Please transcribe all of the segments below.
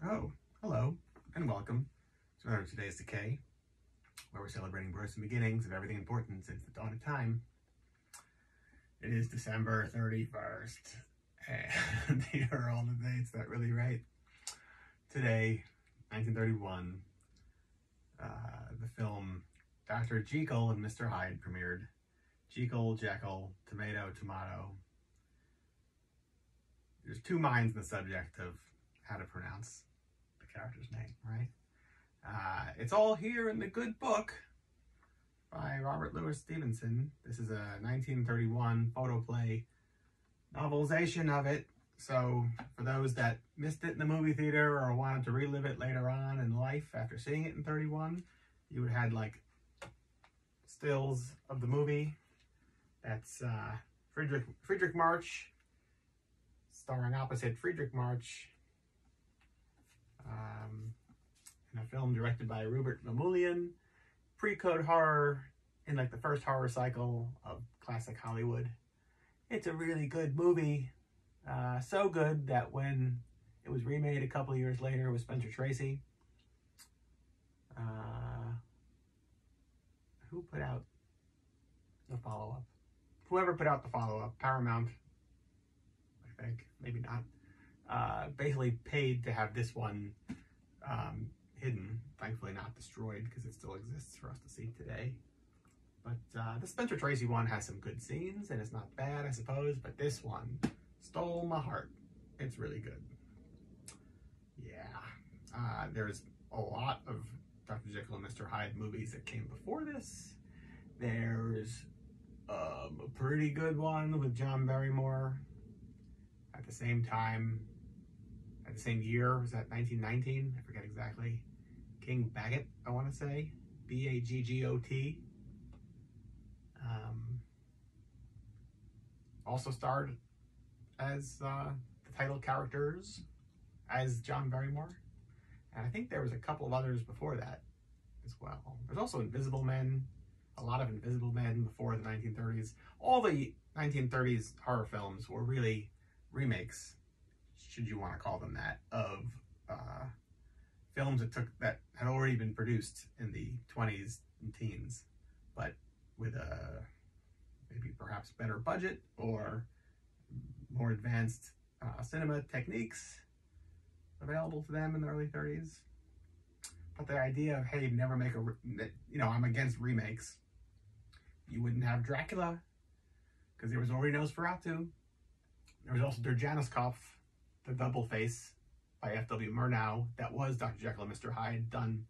Oh, hello, and welcome to another Today's Decay, where we're celebrating births and beginnings of everything important since the dawn of time. It is December 31st, and these are all the dates that really right. Today, 1931, the film Dr. Jekyll and Mr. Hyde premiered. Jekyll, Jekyll, tomato, tomato. There's two minds in the subject of how to pronounce the character's name, right? It's all here in the good book by Robert Louis Stevenson. This is a 1931 photoplay novelization of it. So for those that missed it in the movie theater or wanted to relive it later on in life after seeing it in 31, you would have had like stills of the movie. That's Friedrich March, starring opposite Friedrich March, in a film directed by Rupert Mamoulian, pre-code horror in like the first horror cycle of classic Hollywood. It's a really good movie, so good that when it was remade a couple of years later with Spencer Tracy, who put out the follow-up? Whoever put out the follow-up, Paramount, I think, maybe not, basically paid to have this one hidden, thankfully not destroyed because it still exists for us to see today. But the Spencer Tracy one has some good scenes and it's not bad, I suppose, but this one stole my heart. It's really good. Yeah, there's a lot of Dr. Jekyll and Mr. Hyde movies that came before this. There's a pretty good one with John Barrymore at the same time, at the same year. Was that 1919? I forget exactly. King Baggot, I want to say. B-A-G-G-O-T. Also starred as the title characters as John Barrymore. And I think there was a couple of others before that as well. There's also Invisible Men, a lot of Invisible Men before the 1930s. All the 1930s horror films were really remakes, should you want to call them that, of films that had already been produced in the 20s and teens, but with a maybe perhaps better budget or more advanced cinema techniques available to them in the early 30s. But the idea of, hey, never make I'm against remakes. You wouldn't have Dracula because there was already Nosferatu. There was also Der Januskopf, the double face by F.W. Murnau, that was Dr. Jekyll and Mr. Hyde, done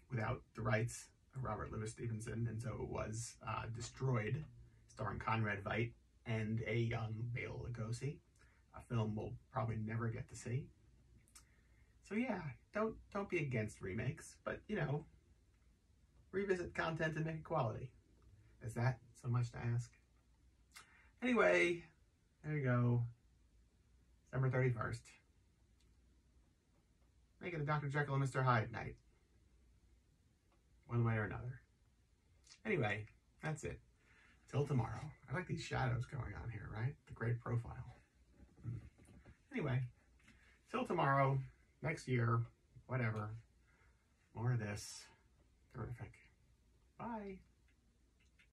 without the rights of Robert Louis Stevenson, and so it was destroyed, starring Conrad Veidt and a young Bela Lugosi, a film we'll probably never get to see. So yeah, don't be against remakes, but revisit content and make it quality. Is that so much to ask? Anyway, there you go. December 31st. Make it a Dr. Jekyll and Mr. Hyde night. One way or another. Anyway, that's it. Till tomorrow. I like these shadows going on here, right? The great profile. Anyway, till tomorrow, next year, whatever. More of this. Terrific. Bye.